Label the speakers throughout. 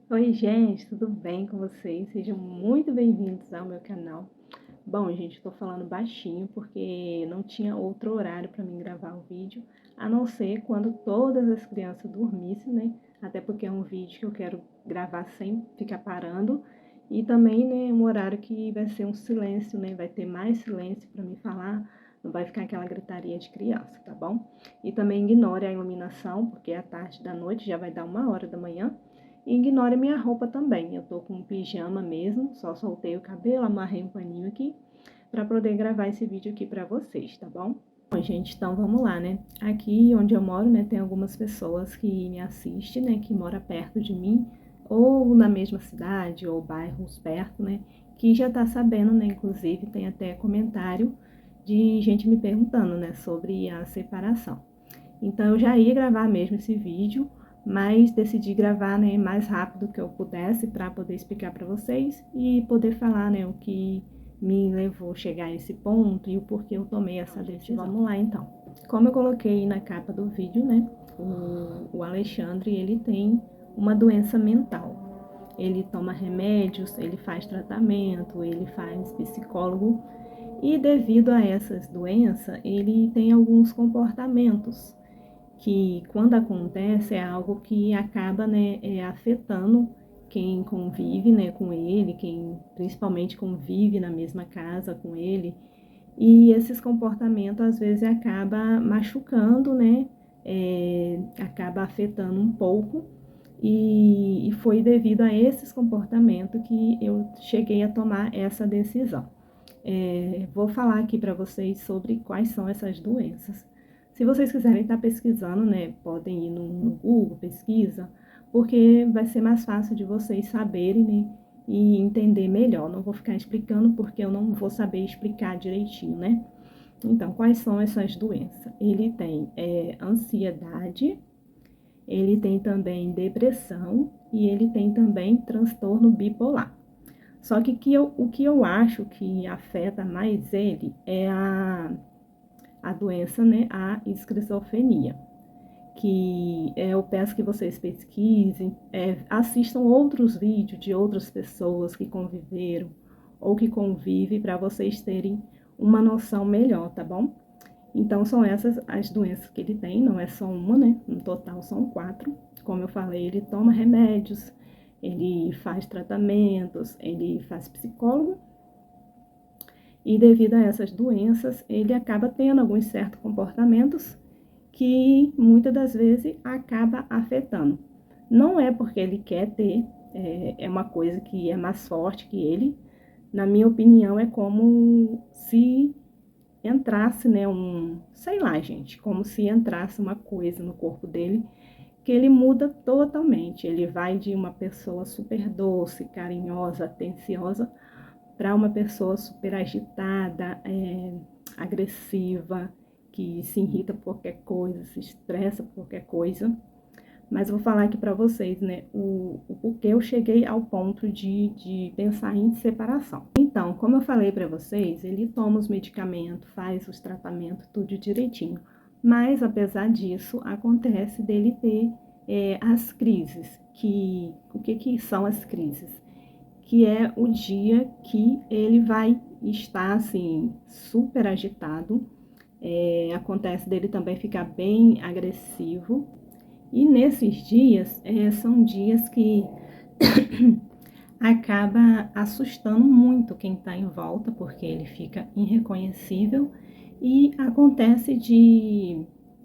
Speaker 1: Oi, gente, tudo bem com vocês? Sejam muito bem-vindos ao meu canal. Bom, gente, estou falando baixinho porque não tinha outro horário para mim gravar o vídeo, a não ser quando todas as crianças dormissem, né? Até porque é um vídeo que eu quero gravar sem ficar parando e também, né, um horário que vai ser um silêncio, né? Vai ter mais silêncio para mim falar, não vai ficar aquela gritaria de criança, tá bom? E também ignore a iluminação, porque é a tarde da noite, já vai dar 1 hora da manhã. E ignore minha roupa também. Eu tô com um pijama mesmo, só soltei o cabelo, amarrei um paninho aqui para poder gravar esse vídeo aqui para vocês, tá bom? Bom, gente, então vamos lá, né? Aqui onde eu moro, né, tem algumas pessoas que me assistem, né, que moram perto de mim, ou na mesma cidade, ou bairros perto, né, que já tá sabendo, né, inclusive tem até comentário de gente me perguntando, né, sobre a separação. Então eu já ia gravar mesmo esse vídeo, mas decidi gravar, né, mais rápido que eu pudesse para poder explicar para vocês e poder falar, né, o que me levou a chegar a esse ponto e o porquê eu tomei essa decisão. Vamos lá então. Como eu coloquei na capa do vídeo, né, o Alexandre, ele tem uma doença mental. Ele toma remédios, ele faz tratamento, ele faz psicólogo e devido a essas doenças, ele tem alguns comportamentos que quando acontece é algo que acaba, né, afetando quem convive, né, com ele, quem principalmente convive na mesma casa com ele, e esses comportamentos às vezes acaba machucando, né, acaba afetando um pouco, e foi devido a esses comportamentos que eu cheguei a tomar essa decisão. Vou falar aqui para vocês sobre quais são essas doenças. Se vocês quiserem estar pesquisando, né, podem ir no Google, pesquisa, porque vai ser mais fácil de vocês saberem, né, e entender melhor. Não vou ficar explicando porque eu não vou saber explicar direitinho, né? Então, quais são essas doenças? Ele tem ansiedade, ele tem também depressão e ele tem também transtorno bipolar. Só que o que eu acho que afeta mais ele é a doença, né, a esquizofrenia, que eu peço que vocês pesquisem, assistam outros vídeos de outras pessoas que conviveram ou que convivem para vocês terem uma noção melhor, tá bom? Então são essas as doenças que ele tem, não é só uma, né? No total são 4. Como eu falei, ele toma remédios, ele faz tratamentos, ele faz psicólogo e devido a essas doenças, ele acaba tendo alguns certos comportamentos que muitas das vezes acaba afetando. Não é porque ele quer ter, é uma coisa que é mais forte que ele. Na minha opinião, é como se entrasse, né, sei lá, gente, como se entrasse uma coisa no corpo dele que ele muda totalmente. Ele vai de uma pessoa super doce, carinhosa, atenciosa, para uma pessoa super agitada, agressiva, que se irrita por qualquer coisa, se estressa por qualquer coisa. Mas vou falar aqui para vocês, né, o porquê eu cheguei ao ponto de pensar em separação. Então, como eu falei para vocês, ele toma os medicamentos, faz os tratamentos, tudo direitinho. Mas, apesar disso, acontece dele ter as crises. O que são as crises? Que é o dia que ele vai estar, assim, super agitado. Acontece dele também ficar bem agressivo. E nesses dias, são dias que acaba assustando muito quem está em volta, porque ele fica irreconhecível e acontece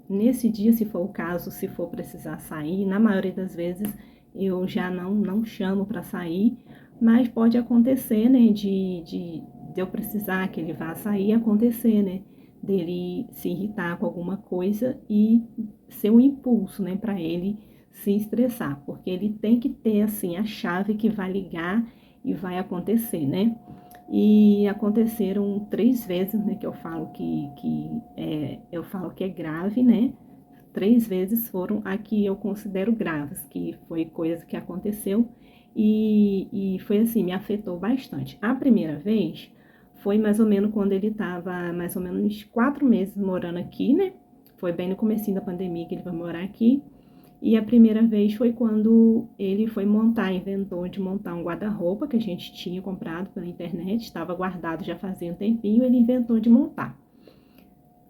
Speaker 1: nesse dia, se for o caso, se for precisar sair, na maioria das vezes eu já não chamo para sair, mas pode acontecer, né, de eu precisar que ele vá sair, acontecer, né, dele se irritar com alguma coisa e ser um impulso, né, para ele se estressar, porque ele tem que ter, assim, a chave que vai ligar e vai acontecer, né? E aconteceram 3 vezes, né, que eu falo eu falo que é grave, né? 3 vezes foram a que eu considero graves, que foi coisa que aconteceu e foi assim, me afetou bastante. A primeira vez foi mais ou menos quando ele estava mais ou menos 4 meses morando aqui, né? Foi bem no comecinho da pandemia que ele vai morar aqui. E a primeira vez foi quando ele foi montar, inventou de montar um guarda-roupa que a gente tinha comprado pela internet, estava guardado já fazia um tempinho, ele inventou de montar.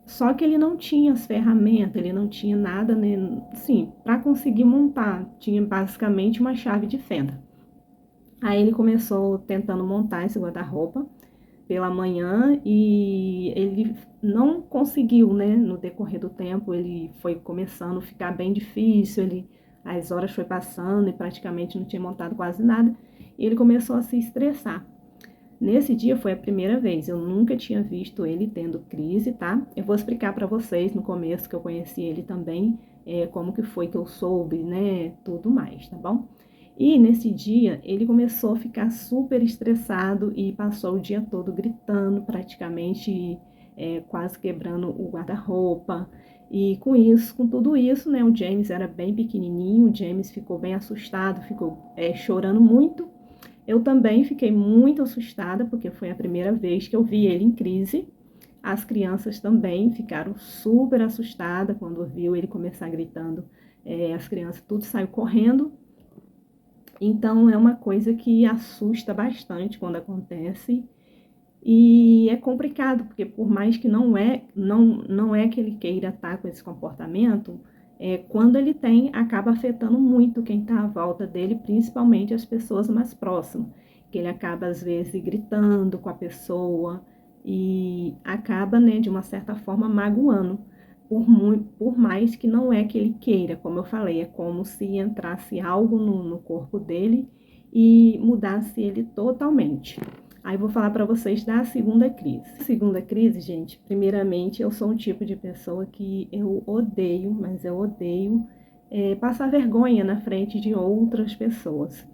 Speaker 1: Só que ele não tinha as ferramentas, ele não tinha nada, né, assim, para conseguir montar. Tinha basicamente uma chave de fenda. Aí ele começou tentando montar esse guarda-roupa pela manhã e ele não conseguiu, né? No decorrer do tempo, ele foi começando a ficar bem difícil, as horas foi passando e praticamente não tinha montado quase nada. E ele começou a se estressar. Nesse dia foi a primeira vez, eu nunca tinha visto ele tendo crise, tá? Eu vou explicar para vocês no começo que eu conheci ele também, como que foi que eu soube, né? Tudo mais, tá bom? E nesse dia ele começou a ficar super estressado e passou o dia todo gritando, praticamente quase quebrando o guarda-roupa. E com isso, com tudo isso, né? O James era bem pequenininho, o James ficou bem assustado, ficou chorando muito. Eu também fiquei muito assustada, porque foi a primeira vez que eu vi ele em crise. As crianças também ficaram super assustadas quando viu ele começar gritando. As crianças tudo saiu correndo. Então é uma coisa que assusta bastante quando acontece. E é complicado, porque por mais que não é que ele queira estar com esse comportamento, quando ele tem, acaba afetando muito quem está à volta dele, principalmente as pessoas mais próximas, que ele acaba às vezes gritando com a pessoa e acaba, né, de uma certa forma magoando, por mais que não é que ele queira, como eu falei, é como se entrasse algo no corpo dele e mudasse ele totalmente. Aí vou falar para vocês da segunda crise. Segunda crise, gente, primeiramente eu sou um tipo de pessoa que eu odeio, mas eu odeio passar vergonha na frente de outras pessoas.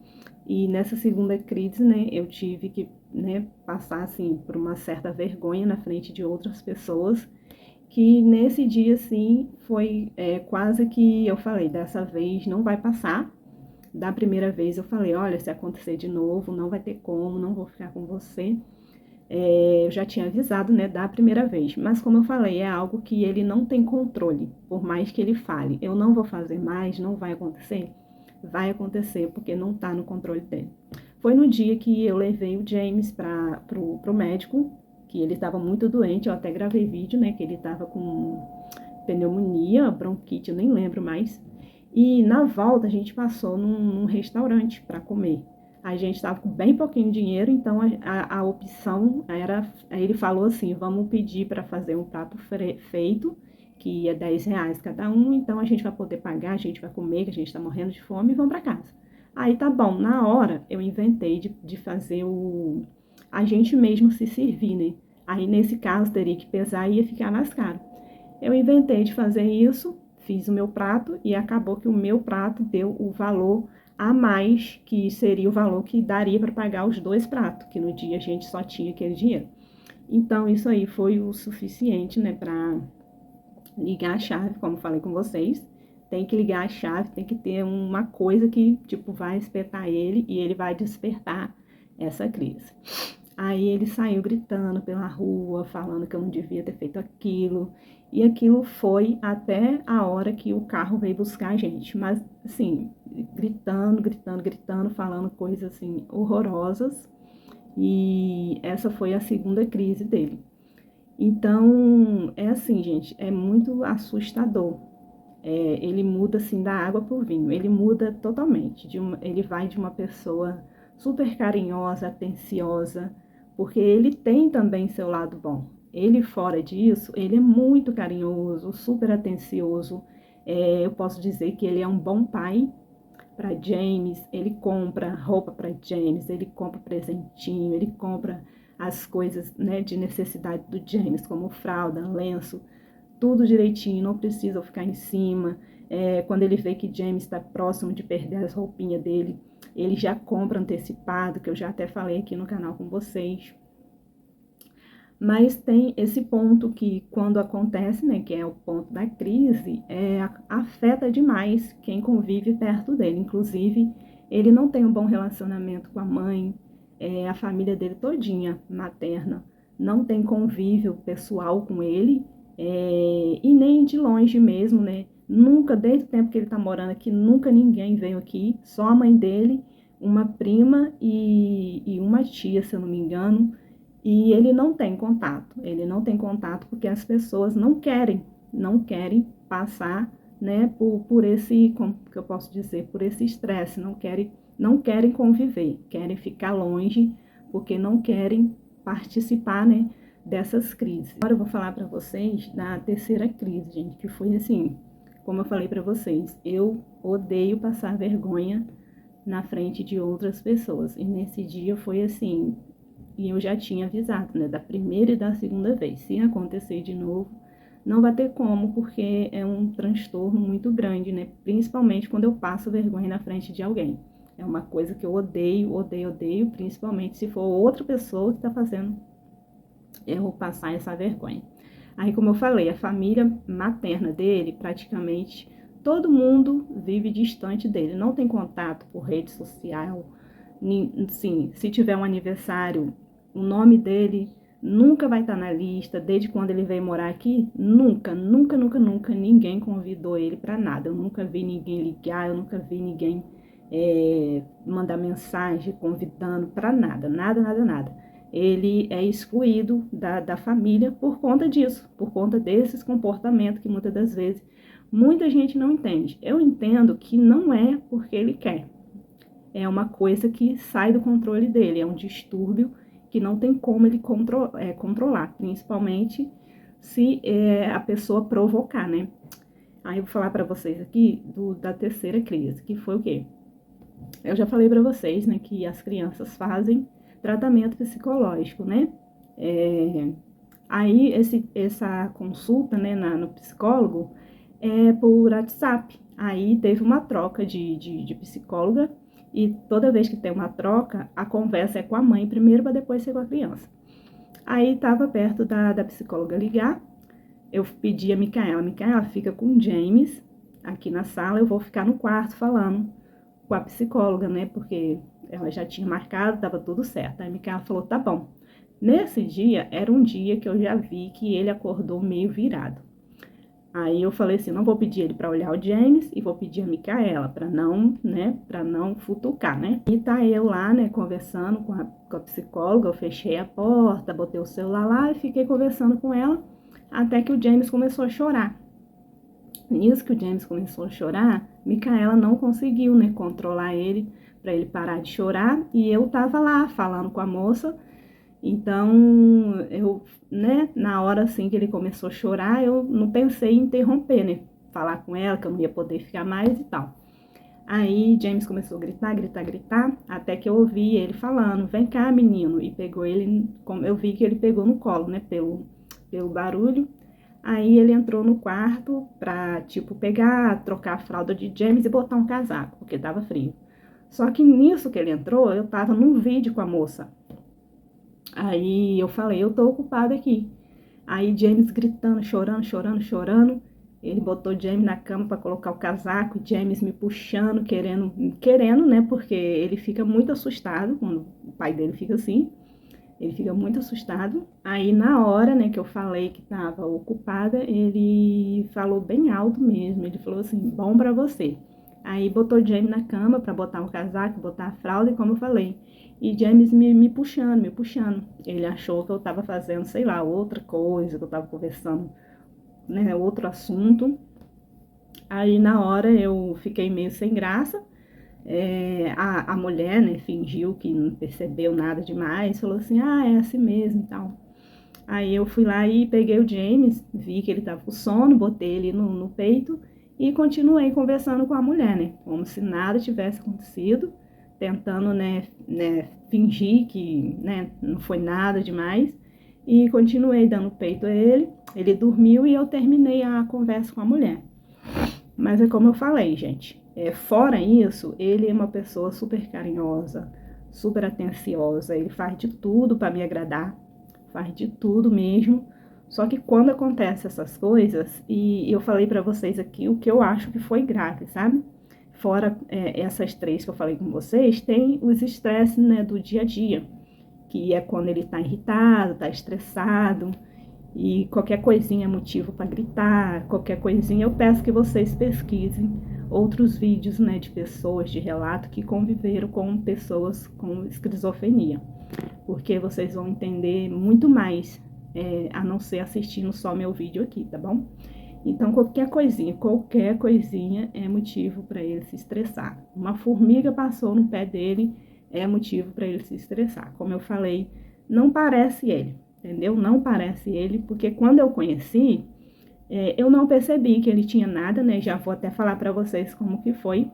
Speaker 1: E nessa segunda crise, né, eu tive que, né, passar assim por uma certa vergonha na frente de outras pessoas, que nesse dia assim foi quase que eu falei, dessa vez não vai passar. Da primeira vez eu falei, olha, se acontecer de novo, não vai ter como, não vou ficar com você. Eu já tinha avisado, né, da primeira vez. Mas como eu falei, é algo que ele não tem controle, por mais que ele fale. Eu não vou fazer mais, não vai acontecer. Vai acontecer, porque não tá no controle dele. Foi no dia que eu levei o James pro médico, que ele estava muito doente. Eu até gravei vídeo, né, que ele estava com pneumonia, bronquite, eu nem lembro mais. E na volta a gente passou num restaurante para comer. A gente estava com bem pouquinho dinheiro, então a opção era. Ele falou assim: vamos pedir para fazer um prato feito, que é R$ 10 cada um, então a gente vai poder pagar, a gente vai comer, que a gente está morrendo de fome e vamos para casa. Aí tá bom, na hora eu inventei de fazer a gente mesmo se servir, né? Aí nesse caso teria que pesar e ia ficar mais caro. Eu inventei de fazer isso, fiz o meu prato e acabou que o meu prato deu o valor a mais, que seria o valor que daria para pagar os dois pratos, que no dia a gente só tinha aquele dinheiro. Então, isso aí foi o suficiente, né, para ligar a chave, como falei com vocês. Tem que ligar a chave, tem que ter uma coisa que, tipo, vai espetar ele e ele vai despertar essa crise. Aí ele saiu gritando pela rua, falando que eu não devia ter feito aquilo. E aquilo foi até a hora que o carro veio buscar a gente. Mas, assim, gritando, falando coisas, assim, horrorosas. E essa foi a segunda crise dele. Então, é assim, gente, é muito assustador. Ele muda, assim, da água pro vinho. Ele muda totalmente. Ele vai de uma pessoa super carinhosa, atenciosa, porque ele tem também seu lado bom. Ele, fora disso, ele é muito carinhoso, super atencioso. Eu posso dizer que ele é um bom pai para James. Ele compra roupa para James, ele compra presentinho, ele compra as coisas, né, de necessidade do James, como fralda, lenço, tudo direitinho, não precisa ficar em cima. Quando ele vê que James está próximo de perder as roupinhas dele, ele já compra antecipado, que eu já até falei aqui no canal com vocês. Mas tem esse ponto que, quando acontece, né, que é o ponto da crise, afeta demais quem convive perto dele. Inclusive, ele não tem um bom relacionamento com a mãe, a família dele todinha, materna, não tem convívio pessoal com ele, e nem de longe mesmo, né? Nunca, desde o tempo que ele tá morando aqui, nunca ninguém veio aqui, só a mãe dele, uma prima e uma tia, se eu não me engano, e ele não tem contato porque as pessoas não querem passar, né, por esse, como que eu posso dizer, por esse estresse, não querem conviver, querem ficar longe porque não querem participar, né, dessas crises. Agora eu vou falar para vocês da terceira crise, gente, que foi assim, como eu falei para vocês, eu odeio passar vergonha na frente de outras pessoas. E nesse dia foi assim, e eu já tinha avisado, né, da primeira e da segunda vez. Se acontecer de novo, não vai ter como, porque é um transtorno muito grande, né? Principalmente quando eu passo vergonha na frente de alguém. É uma coisa que eu odeio, odeio, odeio, principalmente se for outra pessoa que está fazendo eu passar essa vergonha. Aí, como eu falei, a família materna dele, praticamente todo mundo vive distante dele, não tem contato por rede social. Sim, se tiver um aniversário, o nome dele nunca vai estar na lista, desde quando ele veio morar aqui, nunca, nunca, nunca, nunca ninguém convidou ele para nada. Eu nunca vi ninguém ligar, eu nunca vi ninguém mandar mensagem convidando para nada, nada, nada, nada. Ele é excluído da família por conta disso, por conta desses comportamentos que muitas das vezes muita gente não entende. Eu entendo que não é porque ele quer, é uma coisa que sai do controle dele, é um distúrbio que não tem como ele controlar, principalmente se a pessoa provocar, né? Aí eu vou falar para vocês aqui da terceira crise, que foi o quê? Eu já falei para vocês, né, que as crianças fazem tratamento psicológico, né? Aí essa consulta, né, no psicólogo é por WhatsApp. Aí teve uma troca de psicóloga e toda vez que tem uma troca, a conversa é com a mãe primeiro para depois ser com a criança. Aí estava perto da psicóloga ligar, eu pedi a Micaela, fica com o James aqui na sala, eu vou ficar no quarto falando com a psicóloga, né, porque ela já tinha marcado, estava tudo certo. Aí a Micaela falou, tá bom. Nesse dia, era um dia que eu já vi que ele acordou meio virado. Aí eu falei assim, não vou pedir ele para olhar o James e vou pedir a Micaela para não futucar, né? E tá eu lá, né, conversando com a psicóloga, eu fechei a porta, botei o celular lá e fiquei conversando com ela até que o James começou a chorar. Nisso que o James começou a chorar, Micaela não conseguiu, né, controlar ele para ele parar de chorar e eu tava lá falando com a moça. Então, eu, né, na hora assim que ele começou a chorar, eu não pensei em interromper, né, falar com ela que eu não ia poder ficar mais e tal. Aí James começou a gritar, gritar, gritar, até que eu ouvi ele falando, vem cá, menino, e pegou ele, eu vi que ele pegou no colo, né, pelo barulho. Aí ele entrou no quarto pra, tipo, trocar a fralda de James e botar um casaco, porque tava frio. Só que nisso que ele entrou, eu tava num vídeo com a moça. Aí eu falei, eu tô ocupada aqui. Aí James gritando, chorando, chorando, chorando. Ele botou James na cama para colocar o casaco, e James me puxando, querendo, né? Porque ele fica muito assustado quando o pai dele fica assim. Ele fica muito assustado. Aí na hora, né, que eu falei que estava ocupada, ele falou bem alto mesmo. Ele falou assim, bom para você. Aí botou James na cama para botar o casaco, botar a fralda, e como eu falei. E James me puxando, me puxando. Ele achou que eu estava fazendo, sei lá, outra coisa, que eu estava conversando, né, outro assunto. Aí na hora eu fiquei meio sem graça. A mulher, né, fingiu que não percebeu nada demais, falou assim, é assim mesmo e tal. Aí eu fui lá e peguei o James, vi que ele tava com sono, botei ele no peito e continuei conversando com a mulher, né, como se nada tivesse acontecido, tentando, né, fingir que, né, não foi nada demais, e continuei dando peito a ele. Ele dormiu e eu terminei a conversa com a mulher. Mas é como eu falei, gente, fora isso, ele é uma pessoa super carinhosa, super atenciosa, ele faz de tudo para me agradar, faz de tudo mesmo. Só que quando acontecem essas coisas, e eu falei para vocês aqui o que eu acho que foi grave, sabe? Fora essas três que eu falei com vocês, tem os estresses, né, do dia a dia, que é quando ele tá irritado, tá estressado. E qualquer coisinha é motivo para gritar, qualquer coisinha eu peço que vocês pesquisem outros vídeos, né, de pessoas, de relato que conviveram com pessoas com esquizofrenia, porque vocês vão entender muito mais, a não ser assistindo só meu vídeo aqui, tá bom? Então, qualquer coisinha é motivo para ele se estressar. Uma formiga passou no pé dele, é motivo para ele se estressar. Como eu falei, não parece ele, entendeu? Não parece ele, porque quando eu conheci, eu não percebi que ele tinha nada, né? Já vou até falar para vocês como que foi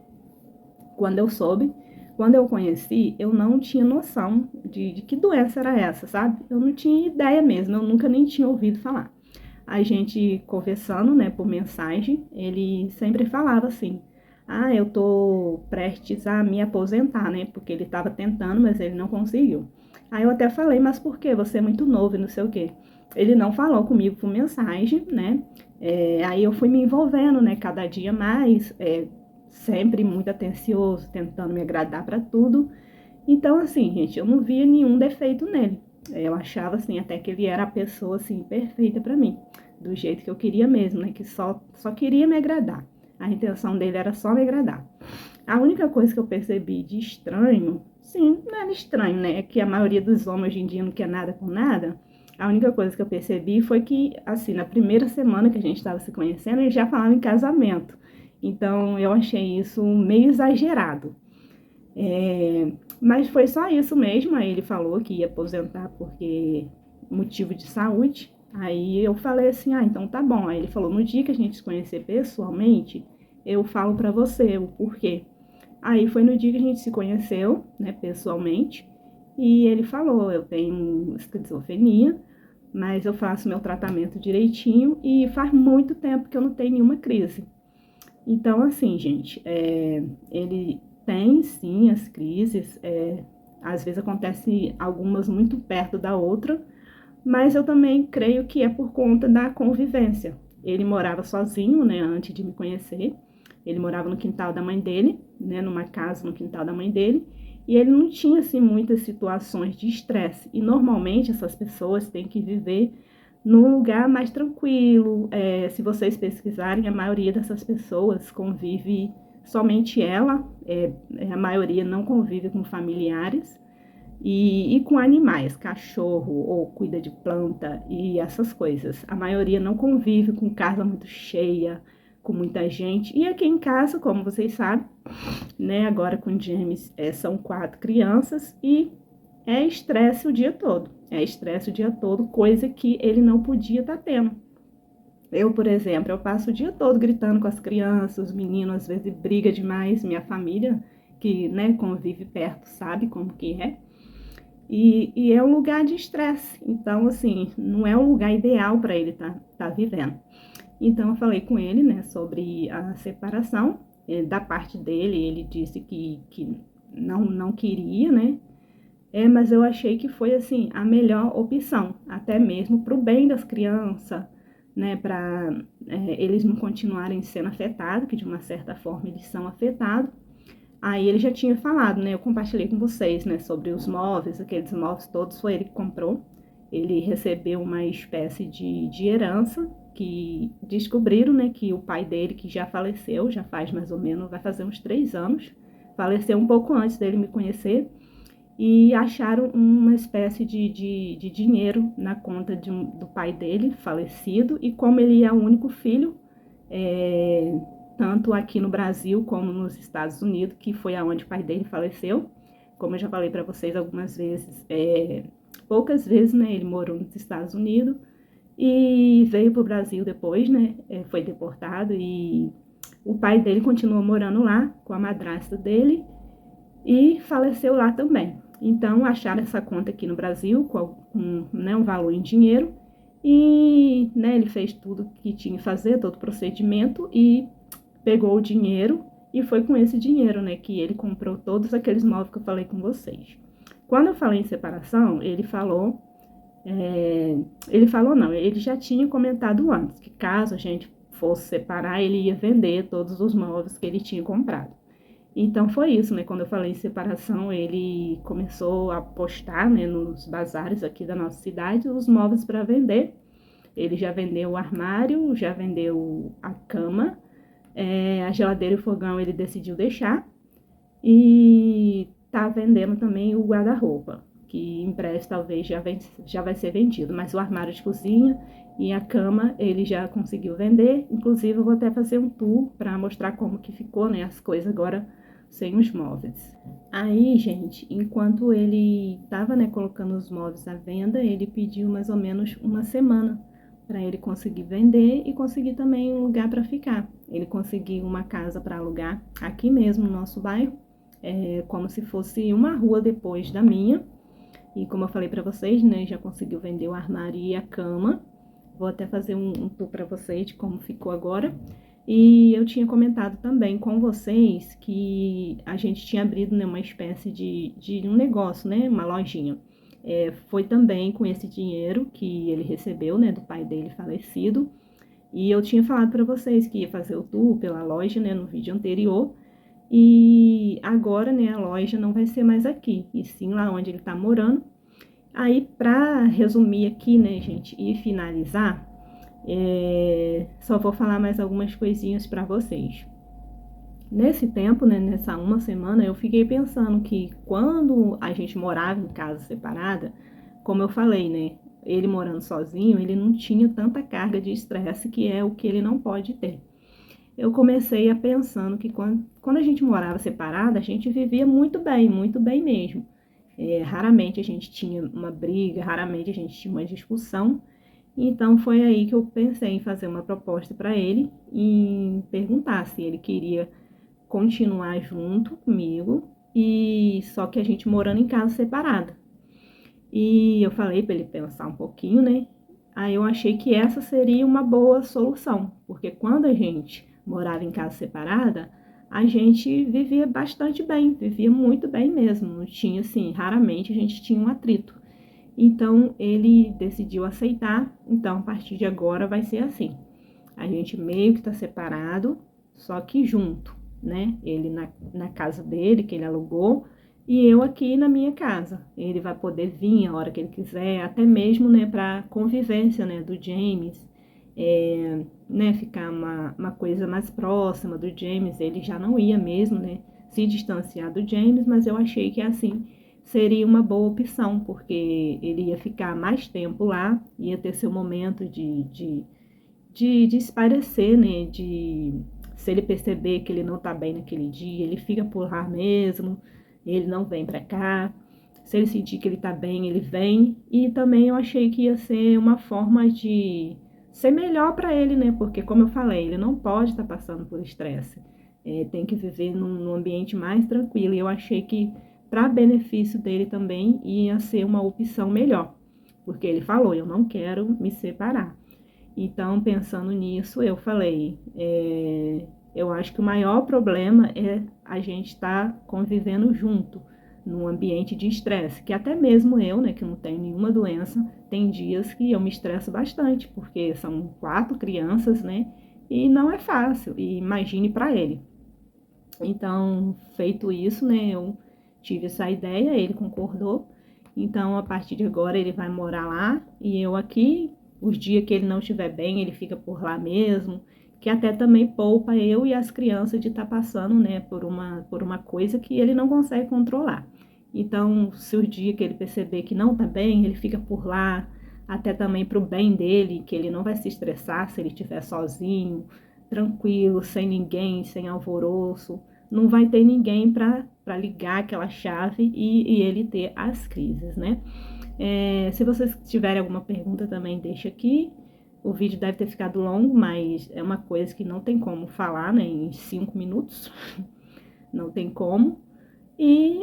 Speaker 1: quando eu soube. Quando eu conheci, eu não tinha noção de que doença era essa, sabe? Eu não tinha ideia mesmo, eu nunca nem tinha ouvido falar. A gente conversando, né, por mensagem, ele sempre falava assim: ah, eu tô prestes a me aposentar, né? Porque ele tava tentando, mas ele não conseguiu. Aí eu até falei: mas por quê? Você é muito novo e não sei o quê. Ele não falou comigo por mensagem, né? Aí eu fui me envolvendo, né, cada dia mais, sempre muito atencioso, tentando me agradar para tudo. Então, assim, gente, eu não via nenhum defeito nele. Eu achava, assim, até que ele era a pessoa, assim, perfeita para mim, do jeito que eu queria mesmo, né? Que só queria me agradar. A intenção dele era só me agradar. A única coisa que eu percebi de estranho, sim, não era estranho, né? É que a maioria dos homens hoje em dia não quer nada com nada. A única coisa que eu percebi foi que, assim, na primeira semana que a gente estava se conhecendo, ele já falava em casamento. Então, eu achei isso meio exagerado. Mas foi só isso mesmo. Aí ele falou que ia aposentar porque motivo de saúde. Aí eu falei assim: ah, então tá bom. Aí ele falou: no dia que a gente se conhecer pessoalmente, eu falo pra você o porquê. Aí foi no dia que a gente se conheceu, né, pessoalmente. E ele falou: eu tenho esquizofrenia, mas eu faço meu tratamento direitinho e faz muito tempo que eu não tenho nenhuma crise. Então, assim, gente, ele tem sim as crises, às vezes acontece algumas muito perto da outra, mas eu também creio que é por conta da convivência. Ele morava sozinho, né, antes de me conhecer. Ele morava no quintal da mãe dele, né, numa casa no quintal da mãe dele, e ele não tinha assim muitas situações de estresse. E normalmente essas pessoas têm que viver num lugar mais tranquilo. Se vocês pesquisarem, a maioria dessas pessoas convive somente ela, a maioria não convive com familiares e com animais, cachorro ou cuida de planta e essas coisas. A maioria não convive com casa muito cheia, com muita gente. E aqui em casa, como vocês sabem, né, agora com James, são 4 crianças e é estresse o dia todo. É estresse o dia todo, coisa que ele não podia estar tendo. Eu, por exemplo, eu passo o dia todo gritando com as crianças, os meninos às vezes briga demais, minha família, que, né, convive perto, sabe como que é. E é um lugar de estresse, então, assim, não é um lugar ideal para ele tá vivendo. Então, eu falei com ele, né, sobre a separação. Da parte dele, ele disse que não queria, né, mas eu achei que foi, assim, a melhor opção, até mesmo para o bem das crianças, né, para eles não continuarem sendo afetados, que de uma certa forma eles são afetados. Aí ele já tinha falado, né, eu compartilhei com vocês, né, sobre os móveis, aqueles móveis todos foi ele que comprou. Ele recebeu uma espécie de herança, que descobriram, né, que o pai dele, que já faleceu, já faz mais ou menos, vai fazer uns 3 anos, faleceu um pouco antes dele me conhecer, e acharam uma espécie de dinheiro na conta do pai dele, falecido, e como ele é o único filho, tanto aqui no Brasil como nos Estados Unidos, que foi aonde o pai dele faleceu, como eu já falei para vocês algumas vezes, poucas vezes, né, ele morou nos Estados Unidos, e veio para o Brasil depois, né, foi deportado, e o pai dele continuou morando lá com a madrasta dele, e faleceu lá também. Então, acharam essa conta aqui no Brasil com né, um valor em dinheiro e, né, ele fez tudo que tinha que fazer, todo o procedimento e pegou o dinheiro e foi com esse dinheiro, né, que ele comprou todos aqueles móveis que eu falei com vocês. Quando eu falei em separação, ele falou não, ele já tinha comentado antes que caso a gente fosse separar, ele ia vender todos os móveis que ele tinha comprado. Então foi isso, né? Quando eu falei em separação, ele começou a postar, né, nos bazares aqui da nossa cidade os móveis para vender. Ele já vendeu o armário, já vendeu a cama, a geladeira e o fogão ele decidiu deixar. E tá vendendo também o guarda-roupa, que em breve talvez já vai ser vendido. Mas o armário de cozinha e a cama ele já conseguiu vender. Inclusive eu vou até fazer um tour para mostrar como que ficou, né, as coisas agora sem os móveis. Aí, gente, enquanto ele tava, né, colocando os móveis à venda, ele pediu mais ou menos uma semana para ele conseguir vender e conseguir também um lugar para ficar. Ele conseguiu uma casa para alugar aqui mesmo no nosso bairro, como se fosse uma rua depois da minha. E como eu falei para vocês, né, já conseguiu vender o armário e a cama. Vou até fazer um tour para vocês de como ficou agora. E eu tinha comentado também com vocês que a gente tinha abrido, né, uma espécie de um negócio, né, uma lojinha. Foi também com esse dinheiro que ele recebeu, né, do pai dele falecido. E eu tinha falado para vocês que ia fazer o tour pela loja, né, no vídeo anterior. E agora, né, a loja não vai ser mais aqui, e sim lá onde ele tá morando. Aí, para resumir aqui, né, gente, e finalizar, só vou falar mais algumas coisinhas para vocês. Nesse tempo, né, nessa uma semana, eu fiquei pensando que quando a gente morava em casa separada, como eu falei, né, ele morando sozinho, ele não tinha tanta carga de estresse que é o que ele não pode ter. Eu comecei a pensando que quando a gente morava separada, a gente vivia muito bem mesmo. Raramente a gente tinha uma briga, raramente a gente tinha uma discussão. Então foi aí que eu pensei em fazer uma proposta para ele e perguntar se ele queria continuar junto comigo, e só que a gente morando em casa separada. E eu falei para ele pensar um pouquinho, né? Aí eu achei que essa seria uma boa solução, porque quando a gente morava em casa separada, a gente vivia bastante bem, vivia muito bem mesmo. Não tinha, assim, raramente a gente tinha um atrito. Então ele decidiu aceitar. Então a partir de agora vai ser assim: a gente meio que tá separado, só que junto, né? Ele na casa dele, que ele alugou, e eu aqui na minha casa. Ele vai poder vir a hora que ele quiser, até mesmo, né, para convivência, né, do James, né, ficar uma coisa mais próxima do James. Ele já não ia mesmo, né, se distanciar do James, mas eu achei que assim seria uma boa opção, porque ele ia ficar mais tempo lá, ia ter seu momento de espairecer, né, se ele perceber que ele não tá bem naquele dia, ele fica por lá mesmo, ele não vem para cá. Se ele sentir que ele tá bem, ele vem. E também eu achei que ia ser uma forma de ser melhor para ele, né? Porque, como eu falei, ele não pode estar passando por estresse. Tem que viver num ambiente mais tranquilo. E eu achei que, para benefício dele também, ia ser uma opção melhor. Porque ele falou: eu não quero me separar. Então, pensando nisso, eu falei: eu acho que o maior problema é a gente estar convivendo junto, num ambiente de estresse, que até mesmo eu, né, que não tenho nenhuma doença, tem dias que eu me estresso bastante, porque são 4 crianças, né, e não é fácil, e imagine para ele. Então, feito isso, né, eu tive essa ideia, ele concordou. Então, a partir de agora, ele vai morar lá e eu aqui. Os dias que ele não estiver bem, ele fica por lá mesmo, que até também poupa eu e as crianças de estar passando, né, por uma coisa que ele não consegue controlar. Então, se o dia que ele perceber que não tá bem, ele fica por lá, até também para o bem dele, que ele não vai se estressar se ele estiver sozinho, tranquilo, sem ninguém, sem alvoroço. Não vai ter ninguém para ligar aquela chave e ele ter as crises, né? Se vocês tiverem alguma pergunta também, deixa aqui. O vídeo deve ter ficado longo, mas é uma coisa que não tem como falar, né, em 5 minutos. Não tem como. E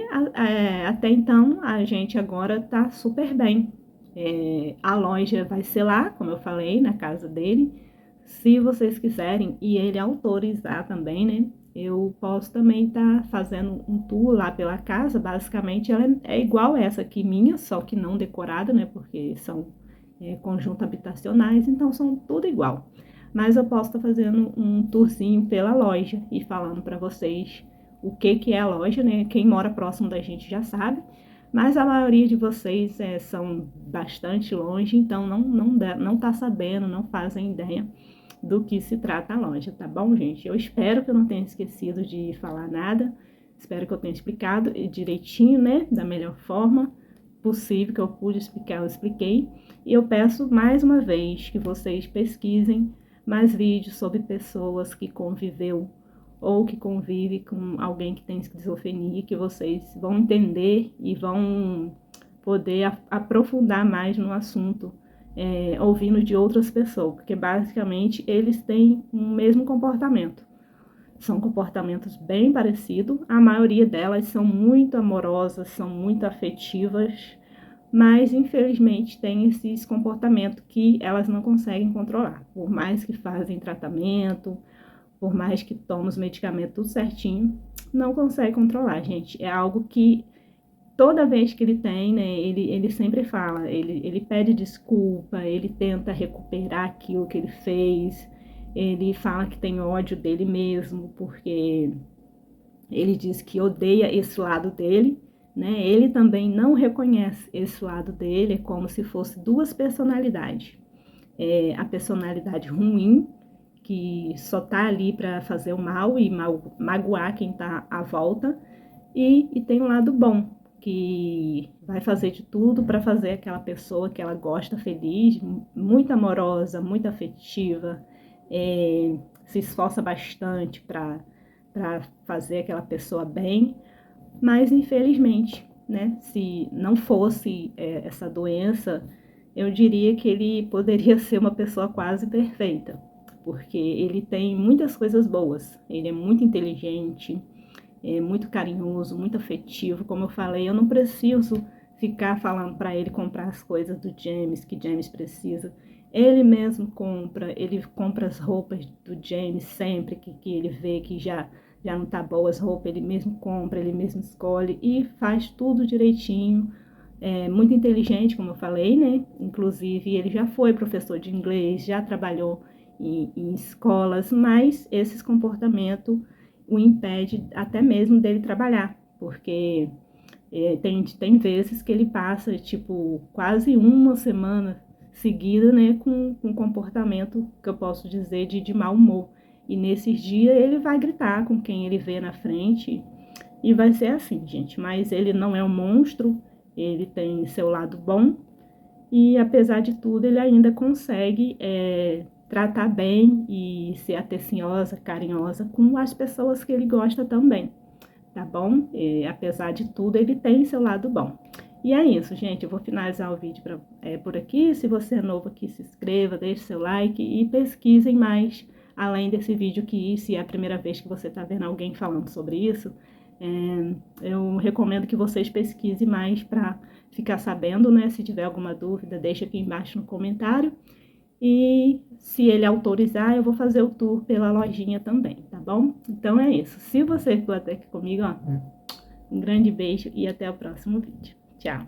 Speaker 1: até então, a gente agora tá super bem. A loja vai ser lá, como eu falei, na casa dele. Se vocês quiserem, e ele autorizar também, né, eu posso também estar fazendo um tour lá pela casa. Basicamente, ela é igual essa aqui minha, só que não decorada, né, porque são conjuntos habitacionais, então são tudo igual. Mas eu posso estar fazendo um tourzinho pela loja e falando para vocês o que é a loja, né? Quem mora próximo da gente já sabe, mas a maioria de vocês são bastante longe, então não tá sabendo, não fazem ideia do que se trata a loja, tá bom, gente? Eu espero que eu não tenha esquecido de falar nada, espero que eu tenha explicado direitinho, né, da melhor forma possível que eu pude explicar, eu expliquei. E eu peço mais uma vez que vocês pesquisem mais vídeos sobre pessoas que conviveu ou que convive com alguém que tem esquizofrenia, que vocês vão entender e vão poder aprofundar mais no assunto, ouvindo de outras pessoas, porque basicamente eles têm o mesmo comportamento. São comportamentos bem parecidos, a maioria delas são muito amorosas, são muito afetivas, mas infelizmente tem esses comportamentos que elas não conseguem controlar, por mais que fazem tratamento, por mais que tomem os medicamentos tudo certinho, não consegue controlar, gente. É algo que toda vez que ele tem, né, ele sempre fala, ele pede desculpa, ele tenta recuperar aquilo que ele fez, ele fala que tem ódio dele mesmo, porque ele diz que odeia esse lado dele, né? Ele também não reconhece esse lado dele, é como se fosse duas personalidades. A personalidade ruim, que só tá ali para fazer o mal e magoar quem tá à volta, e tem um lado bom, que vai fazer de tudo para fazer aquela pessoa que ela gosta feliz, muito amorosa, muito afetiva, se esforça bastante para fazer aquela pessoa bem, mas infelizmente, né, se não fosse essa doença, eu diria que ele poderia ser uma pessoa quase perfeita, porque ele tem muitas coisas boas, ele é muito inteligente, é muito carinhoso, muito afetivo. Como eu falei, eu não preciso ficar falando para ele comprar as coisas do James, que James precisa. Ele mesmo compra, ele compra as roupas do James sempre que ele vê que já não tá boa as roupas, ele mesmo compra, ele mesmo escolhe e faz tudo direitinho. É muito inteligente, como eu falei, né? Inclusive, ele já foi professor de inglês, já trabalhou em escolas, mas esses comportamentos o impede até mesmo dele trabalhar, porque tem vezes que ele passa, tipo, quase uma semana seguida, né, com um comportamento que eu posso dizer de mau humor. E nesses dias ele vai gritar com quem ele vê na frente e vai ser assim, gente. Mas ele não é um monstro, ele tem seu lado bom e, apesar de tudo, ele ainda consegue tratar bem e ser atenciosa, carinhosa com as pessoas que ele gosta também, tá bom? Apesar de tudo, ele tem seu lado bom. E é isso, gente. Eu vou finalizar o vídeo por aqui. Se você é novo aqui, se inscreva, deixe seu like e pesquisem mais, além desse vídeo que, se é a primeira vez que você está vendo alguém falando sobre isso, eu recomendo que vocês pesquisem mais para ficar sabendo, né? Se tiver alguma dúvida, deixa aqui embaixo no comentário. E se ele autorizar, eu vou fazer o tour pela lojinha também, tá bom? Então é isso. Se você ficou até aqui comigo, ó, um grande beijo e até o próximo vídeo. Tchau!